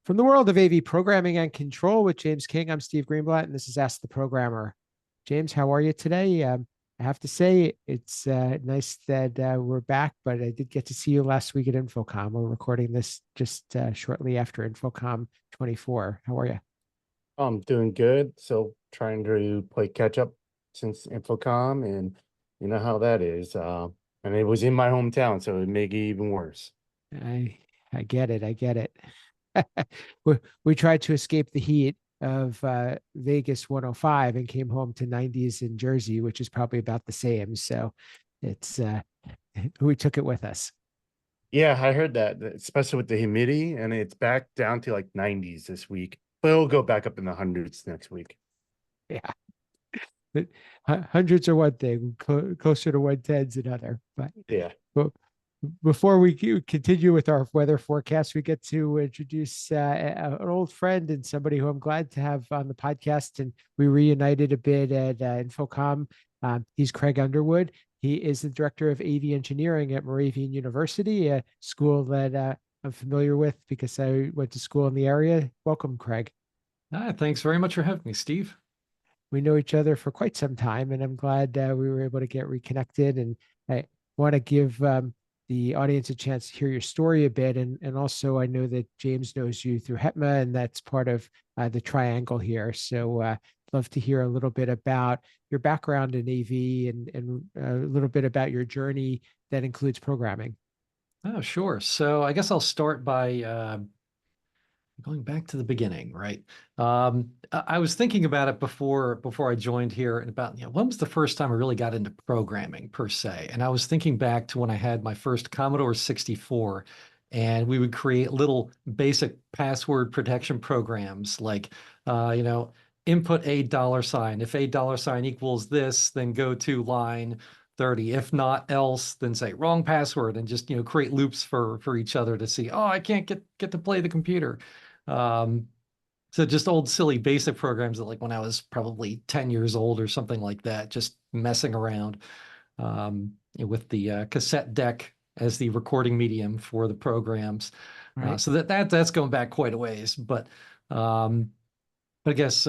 From the world of AV programming and control with James King, I'm Steve Greenblatt, and this is Ask the Programmer. James, how are you today? I have to say it's nice that we're back, but I did get to see you last week at InfoComm. We're recording this just shortly after InfoComm 24. How are you? I'm doing good. So trying to play catch up since Infocom, and you know how that is. And it was in my hometown, so it made it even worse. I I get it. I get it. We tried to escape the heat of Vegas 105 and came home to 90s in Jersey, which is probably about the same. So it's we took it with us. Yeah, I heard that, especially with the humidity, and it's back down to like 90s this week, but it'll go back up in the hundreds next week. Yeah. But hundreds are one thing, closer to 110s another. Yeah. But before we continue with our weather forecast, we get to introduce an old friend and somebody who I'm glad to have on the podcast. And we reunited a bit at Infocom. He's Craig Underwood. He is the director of AV engineering at Moravian University, a school that I'm familiar with because I went to school in the area. Welcome, Craig. Thanks very much for having me, Steve. We know each other for quite some time, and I'm glad we were able to get reconnected. And I want to give the audience a chance to hear your story a bit. And also, I know that James knows you through HETMA, and that's part of the triangle here. So love to hear a little bit about your background in AV and a little bit about your journey that includes programming. Oh, sure. So I guess I'll start by going back to the beginning, right? I was thinking about it before I joined here, and about, when was the first time I really got into programming per se? And I was thinking back to when I had my first Commodore 64, and we would create little basic password protection programs like, input a dollar sign. If a dollar sign equals this, then go to line 30. If not else, then say wrong password, and just, create loops for each other to see, oh, I can't get to play the computer. So just old silly basic programs that, like, when I was probably 10 years old or something like that, just messing around with the cassette deck as the recording medium for the programs. Right. So that's going back quite a ways. But I guess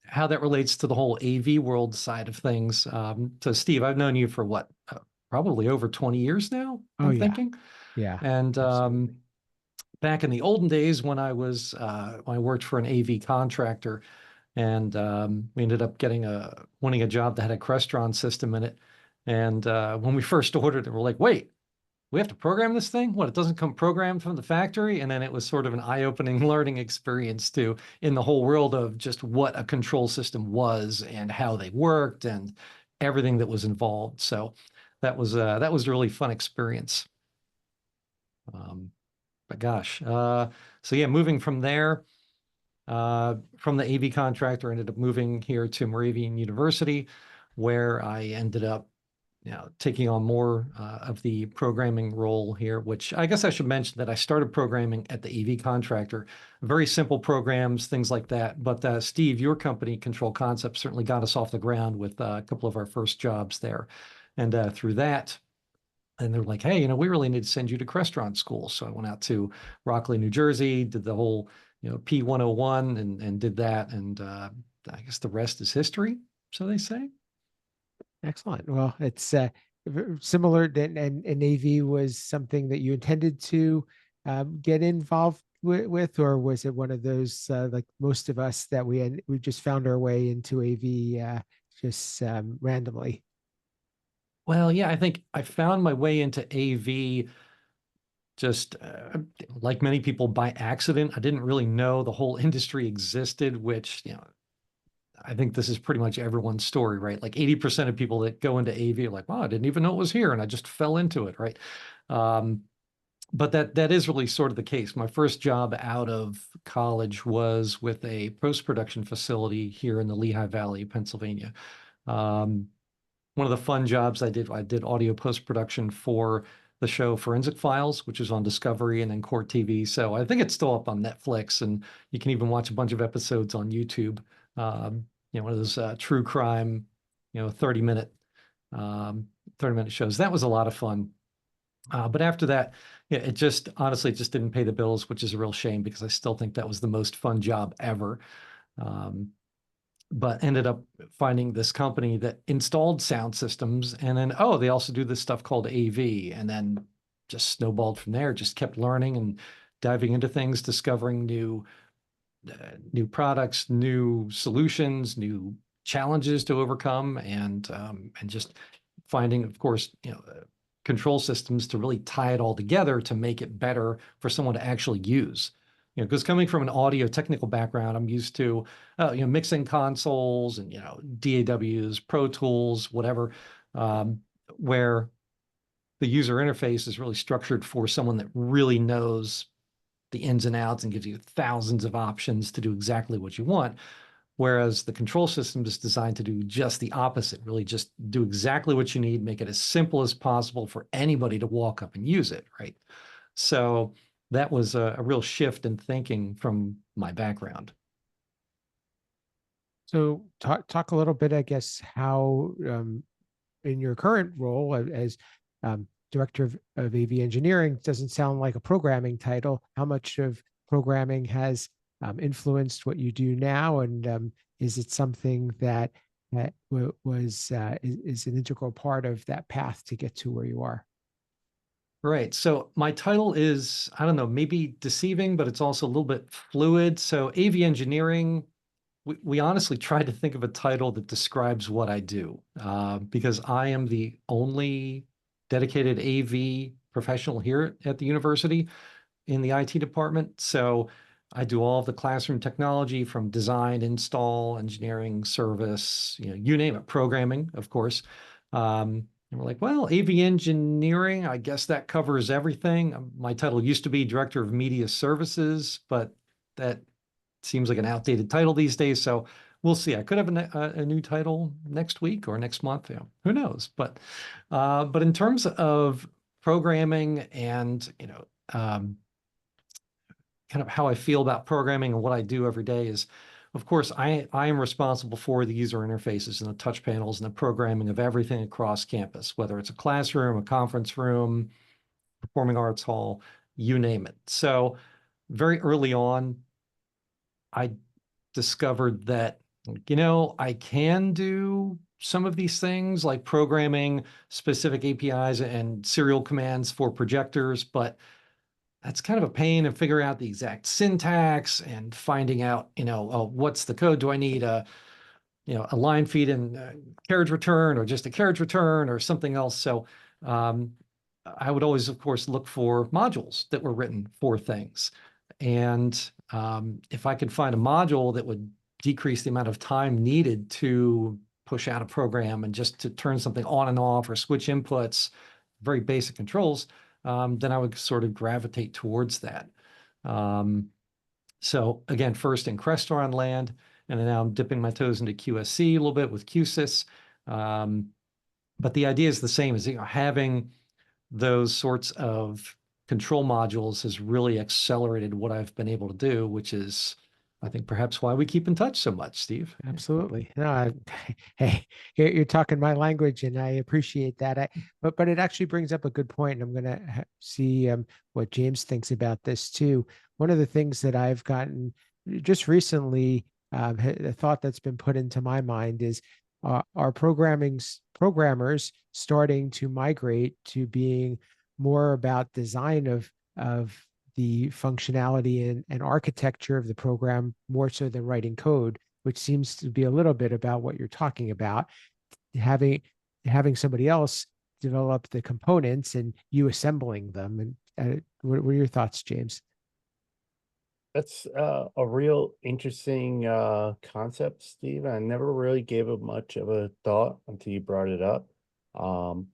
how that relates to the whole AV world side of things. So Steve, I've known you for what, probably over 20 years now, Oh I'm yeah. thinking. Yeah. And Absolutely. back in the olden days when when I worked for an AV contractor, and we ended up winning a job that had a Crestron system in it. And when we first ordered it, we're like, wait, we have to program this thing? What, it doesn't come programmed from the factory? And then it was sort of an eye-opening learning experience too, in the whole world of just what a control system was and how they worked and everything that was involved. So that was a really fun experience. But gosh, so yeah, moving from there, from the AV contractor, ended up moving here to Moravian University, where I ended up, taking on more of the programming role here, which I guess I should mention that I started programming at the AV contractor, very simple programs, things like that. But Steve, your company, Control Concepts, certainly got us off the ground with a couple of our first jobs there. And through that, and they're like, hey, we really need to send you to Crestron school. So I went out to Rockley, New Jersey, did the whole, P101 and did that. And I guess the rest is history, so they say. Excellent. Well, it's similar, and AV was something that you intended to get involved with, or was it one of those like most of us that we just found our way into AV just randomly? Well, yeah, I think I found my way into AV just like many people by accident. I didn't really know the whole industry existed, which, I think this is pretty much everyone's story, right? Like 80% of people that go into AV are like, wow, I didn't even know it was here, and I just fell into it, right? But that is really sort of the case. My first job out of college was with a post-production facility here in the Lehigh Valley, Pennsylvania. One of the fun jobs I did audio post-production for the show Forensic Files, which is on Discovery and then Court TV. So I think it's still up on Netflix, and you can even watch a bunch of episodes on YouTube. One of those true crime, 30-minute shows. That was a lot of fun. But after that, Yeah, it just honestly, it just didn't pay the bills, which is a real shame because I still think that was the most fun job ever. Um, but ended up finding this company that installed sound systems, and then, oh, they also do this stuff called AV, and then just snowballed from there, just kept learning and diving into things, discovering new products, new solutions, new challenges to overcome, and just finding, of course, control systems to really tie it all together to make it better for someone to actually use. Because coming from an audio technical background, I'm used to, mixing consoles and, DAWs, Pro Tools, whatever, where the user interface is really structured for someone that really knows the ins and outs and gives you thousands of options to do exactly what you want. Whereas the control system is designed to do just the opposite, really just do exactly what you need, make it as simple as possible for anybody to walk up and use it, right? So that was a real shift in thinking from my background. So talk a little bit, I guess, how in your current role as director of AV engineering, doesn't sound like a programming title. How much of programming has influenced what you do now, and is it something that was is an integral part of that path to get to where you are? Right. So my title is, I don't know, maybe deceiving, but it's also a little bit fluid. So AV engineering, we honestly tried to think of a title that describes what I do, because I am the only dedicated AV professional here at the university in the IT department. So I do all of the classroom technology from design, install, engineering, service, you name it, programming, of course. And we're like, well, AV engineering, I guess that covers everything. My title used to be Director of Media Services, but that seems like an outdated title these days. So we'll see. I could have a new title next week or next month. Who knows? But in terms of programming and kind of how I feel about programming and what I do every day is, of course, I am responsible for the user interfaces and the touch panels and the programming of everything across campus, whether it's a classroom, a conference room, performing arts hall, you name it. So very early on, I discovered that, I can do some of these things like programming specific APIs and serial commands for projectors, but that's kind of a pain in figuring out the exact syntax and finding out, oh, what's the code? Do I need a line feed and carriage return, or just a carriage return, or something else? So um, I would always, of course, look for modules that were written for things. And if I could find a module that would decrease the amount of time needed to push out a program and just to turn something on and off or switch inputs, very basic controls, then I would sort of gravitate towards that. So again, first in Crestron land, and then now I'm dipping my toes into QSC a little bit with QSys. But the idea is the same, as having those sorts of control modules has really accelerated what I've been able to do, which is, I think, perhaps why we keep in touch so much, Steve. Absolutely. No, hey, you're talking my language, and I appreciate that. But it actually brings up a good point. I'm going to see what James thinks about this too. One of the things that I've gotten just recently, a thought that's been put into my mind is, are programmers starting to migrate to being more about design of the functionality and architecture of the program, more so than writing code, which seems to be a little bit about what you're talking about, having somebody else develop the components and you assembling them. And what are your thoughts, James? That's a real interesting concept, Steve. I never really gave it much of a thought until you brought it up. Um,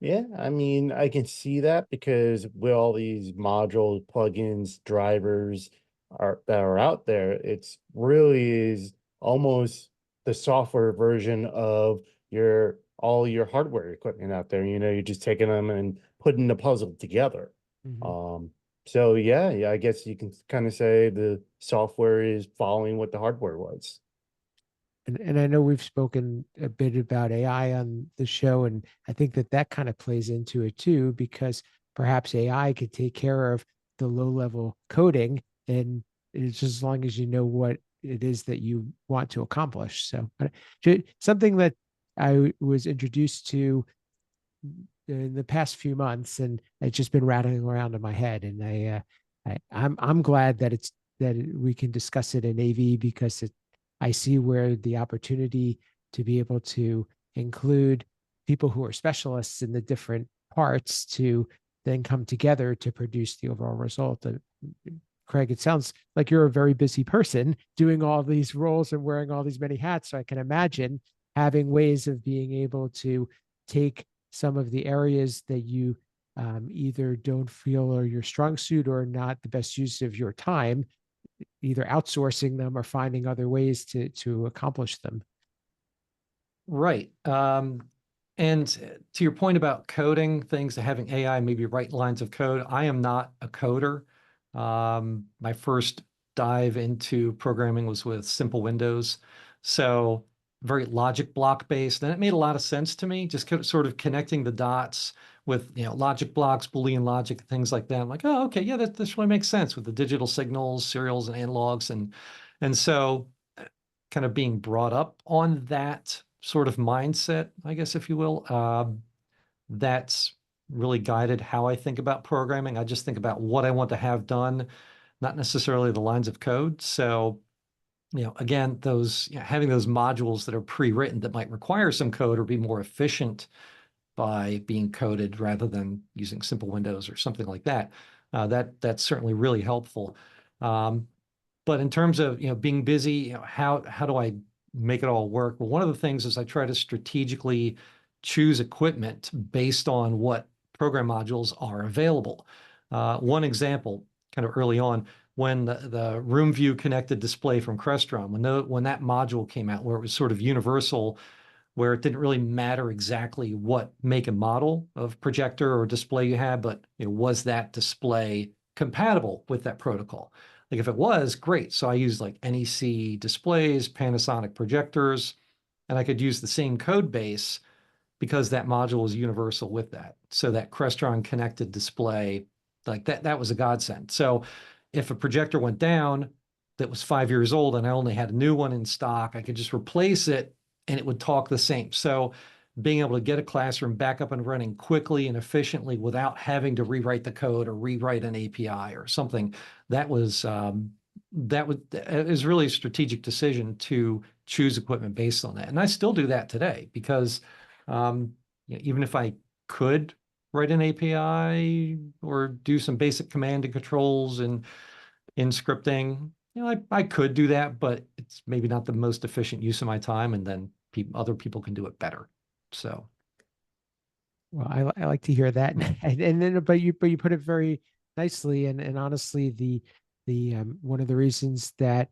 yeah, I mean, I can see that because with all these modules, plugins, drivers that are out there, it's really is almost the software version of all your hardware equipment out there. You're just taking them and putting the puzzle together. Mm-hmm. So yeah, I guess you can kind of say the software is following what the hardware was. And I know we've spoken a bit about AI on the show, and I think that kind of plays into it too, because perhaps AI could take care of the low level coding, and it's just as long as you know what it is that you want to accomplish. So something that I was introduced to in the past few months, and it's just been rattling around in my head. And I'm glad that we can discuss it in AV, because I see where the opportunity to be able to include people who are specialists in the different parts to then come together to produce the overall result. Craig, it sounds like you're a very busy person doing all these roles and wearing all these many hats. So I can imagine having ways of being able to take some of the areas that you either don't feel are your strong suit or not the best use of your time, either outsourcing them or finding other ways to accomplish them. Right. And to your point about coding things, having AI maybe write lines of code, I am not a coder. My first dive into programming was with simple Windows. So very logic block based. And it made a lot of sense to me, just sort of connecting the dots with, logic blocks, Boolean logic, things like that. I'm like, oh, okay, yeah, this really makes sense with the digital signals, serials and analogs. And so kind of being brought up on that sort of mindset, I guess, if you will, that's really guided how I think about programming. I just think about what I want to have done, not necessarily the lines of code. So, again, having those modules that are pre-written that might require some code or be more efficient by being coded rather than using simple Windows or something like that. That's certainly really helpful. But in terms of being busy, how do I make it all work? Well, one of the things is I try to strategically choose equipment based on what program modules are available. One example, kind of early on, when the room view connected display from Crestron, when that module came out, where it was sort of universal, where it didn't really matter exactly what make and model of projector or display you had, but was that display compatible with that protocol? Like if it was, great. So I used like NEC displays, Panasonic projectors, and I could use the same code base because that module was universal with that. So that Crestron connected display, like that was a godsend. So if a projector went down that was 5 years old and I only had a new one in stock, I could just replace it and it would talk the same. So being able to get a classroom back up and running quickly and efficiently without having to rewrite the code or rewrite an API or something, it was really a strategic decision to choose equipment based on that. And I still do that today because even if I could write an API or do some basic command and controls in scripting, I could do that, but it's maybe not the most efficient use of my time, and then other people can do it better. So, well, I like to hear that, and then but you put it very nicely, and honestly, the one of the reasons that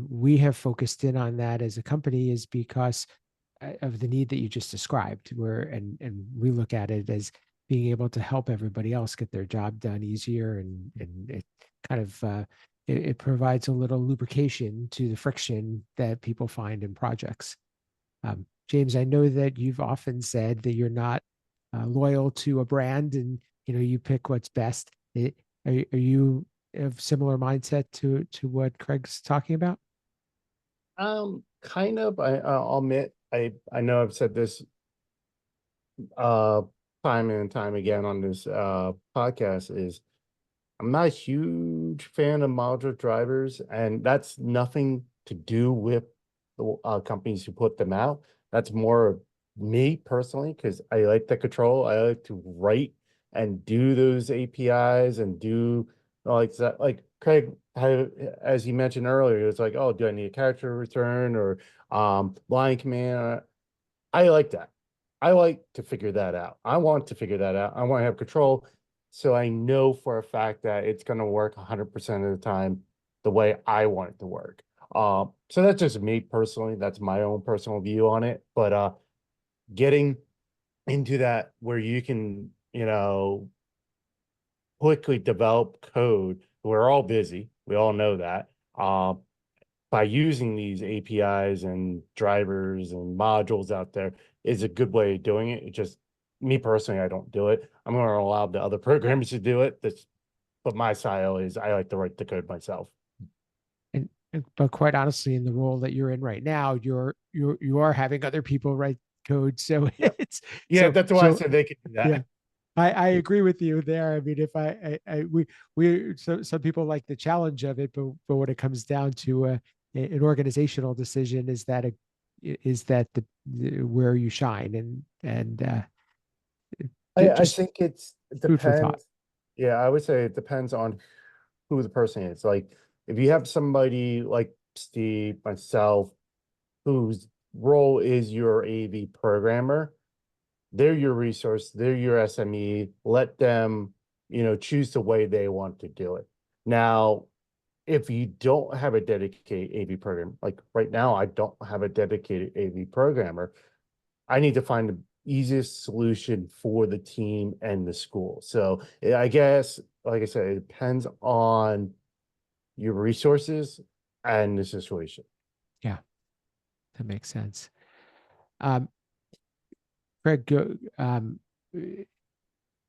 we have focused in on that as a company is because of the need that you just described, and we look at it as being able to help everybody else get their job done easier, and it kind of it provides a little lubrication to the friction that people find in projects. James, I know that you've often said that you're not loyal to a brand, and you pick what's best. Are you of similar mindset to what Craig's talking about? Kind of. I'll admit, I know I've said this time and time again on this podcast, is I'm not a huge fan of modular drivers, and that's nothing to do with the companies who put them out. That's more of me personally, because I like the control. I like to write and do those APIs and do like that. Like Craig, as you mentioned earlier, it's like, oh, do I need a character return or line command? I like that. I like to figure that out. I want to figure that out. I want to have control. So I know for a fact that it's going to work 100% of the time the way I want it to work. So that's just me personally. That's my own personal view on it. But getting into that where you can, quickly develop code. We're all busy. We all know that. By using these APIs and drivers and modules out there is a good way of doing it. It just me personally, I don't do it. I'm going to allow the other programmers to do it. But my style is I like to write the code myself. But quite honestly, in the role that you're in right now, you are having other people write code. So Yep. it's Yeah, that's why I said they can do that. yeah. I agree with you there. I mean, if we some people like the challenge of it, but when it comes down to an organizational decision, is that the where you shine, and I just think it food for thought. depends. Yeah, I would say it depends on who the person is. Like if you have somebody like Steve, myself, whose role is your AV programmer, they're your resource, they're your SME. Let them, choose the way they want to do it. Now, if you don't have a dedicated AV program, like right now, I don't have a dedicated AV programmer, I need to find the easiest solution for the team and the school. So I guess, like I said, it depends on your resources and the situation. Yeah, that makes sense. Um, Craig,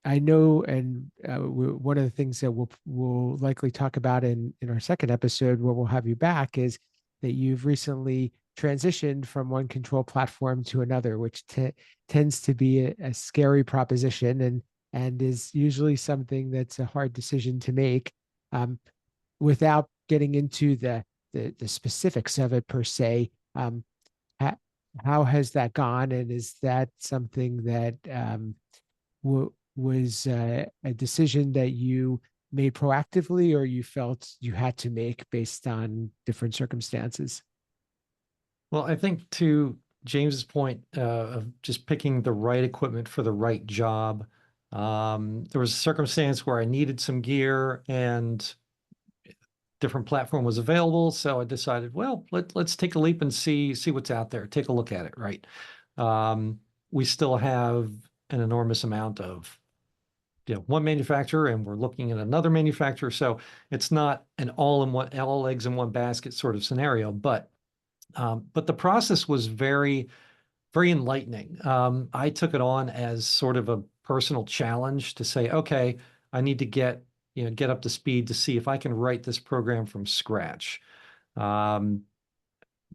I know, and one of the things that we'll likely talk about in our second episode, where we'll have you back, is that you've recently transitioned from one control platform to another, which tends to be a scary proposition, and is usually something that's a hard decision to make. Without getting into the specifics of it per se, how, how has that gone, and is that something that was a decision that you made proactively, or you felt you had to make based on different circumstances? Well, I think to James's point of just picking the right equipment for the right job, there was a circumstance where I needed some gear and different platform was available. So I decided, well, let's take a leap and see what's out there. Take a look at it, right? We still have an enormous amount of one manufacturer, and we're looking at another manufacturer. So it's not an all eggs in one basket sort of scenario, but the process was very, very enlightening. I took it on as sort of a personal challenge to say, okay, I need to get up to speed to see if I can write this program from scratch. Um,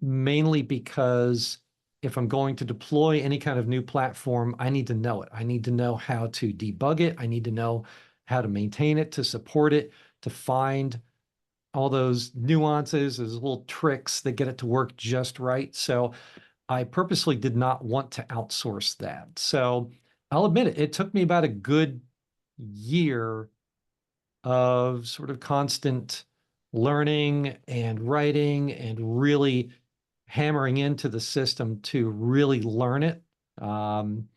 Mainly because if I'm going to deploy any kind of new platform, I need to know it. I need to know how to debug it. I need to know how to maintain it, to support it, to find all those nuances, those little tricks that get it to work just right. So I purposely did not want to outsource that. So I'll admit it, it took me about a good year of sort of constant learning and writing and really hammering into the system to really learn it. Um,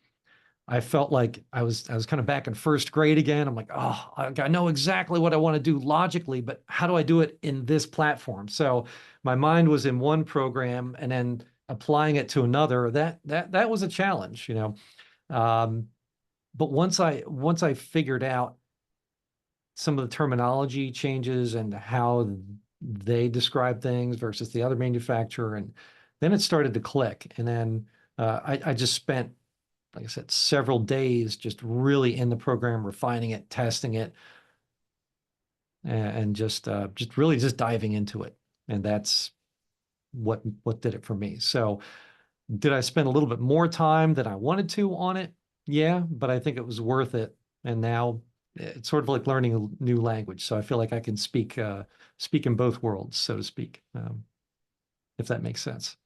I felt like I was kind of back in first grade again. I'm like, oh, I know exactly what I want to do logically, but how do I do it in this platform? So my mind was in one program, and then applying it to another. That was a challenge, you know. But once I figured out some of the terminology changes and how they describe things versus the other manufacturer, and then it started to click. And then I just spent, like I said, several days just really in the program, refining it, testing it, and just really just diving into it. And that's what did it for me. So did I spend a little bit more time than I wanted to on it? Yeah, but I think it was worth it. And now it's sort of like learning a new language. So I feel like I can speak in both worlds, so to speak, if that makes sense.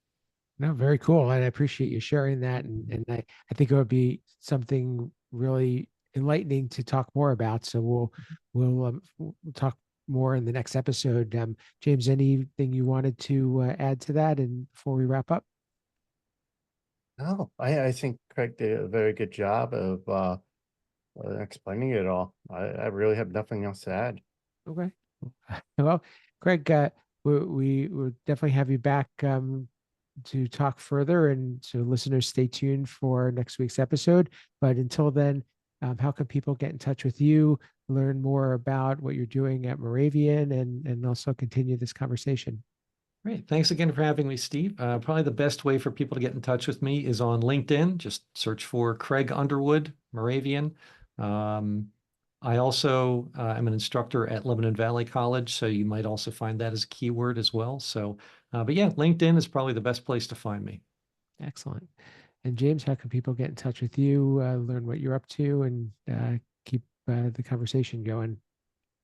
No, very cool. And I appreciate you sharing that. And I think it would be something really enlightening to talk more about. So we'll talk more in the next episode. James, anything you wanted to add to that, and before we wrap up? No, I think Craig did a very good job of explaining it all. I really have nothing else to add. Okay. Well, Craig, we will definitely have you back to talk further, and so listeners, stay tuned for next week's episode. But until then, how can people get in touch with you, learn more about what you're doing at Moravian, and also continue this conversation? Great. Thanks again for having me, Steve. Probably the best way for people to get in touch with me is on LinkedIn. Just search for Craig Underwood, Moravian. I also am an instructor at Lebanon Valley College, so you might also find that as a keyword as well. So, but yeah, LinkedIn is probably the best place to find me. Excellent. And James, how can people get in touch with you, learn what you're up to, and keep the conversation going?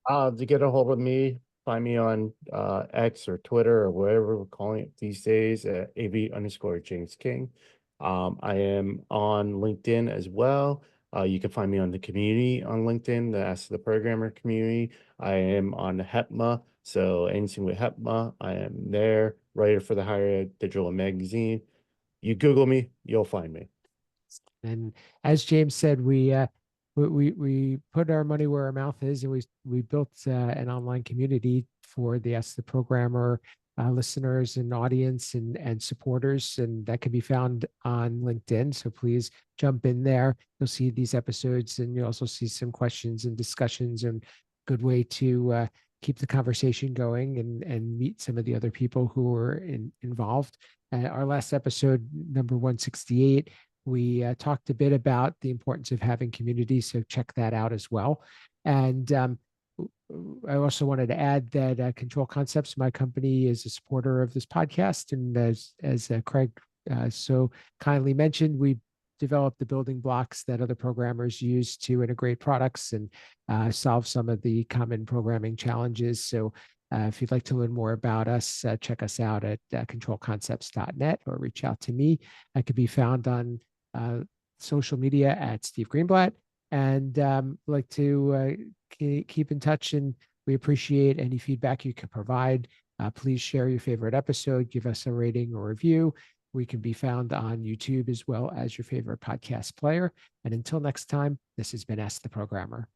To get a hold of me, find me on X or Twitter or whatever we're calling it these days at AV_James King. I am on LinkedIn as well. You can find me on the community on LinkedIn, the Ask the Programmer community. I am on the HEPMA, so anything with HEPMA, I am there. Writer for the Higher Ed Digital Magazine. You Google me, you'll find me. And as James said, we put our money where our mouth is, and we built an online community for the Ask the Programmer listeners and audience and supporters, and that can be found on LinkedIn. So please jump in there. You'll see these episodes, and you'll also see some questions and discussions, and good way to keep the conversation going and meet some of the other people who are involved. Our last episode, number 168. We talked a bit about the importance of having community, so check that out as well. And I also wanted to add that Control Concepts, my company, is a supporter of this podcast. And as Craig so kindly mentioned, we develop the building blocks that other programmers use to integrate products and solve some of the common programming challenges. So if you'd like to learn more about us, check us out at controlconcepts.net or reach out to me. I could be found on social media at Steve Greenblatt, and like to keep in touch, and we appreciate any feedback you can provide. Please share your favorite episode, give us a rating or review. We can be found on YouTube as well as your favorite podcast player. And until next time, this has been Ask the Programmer.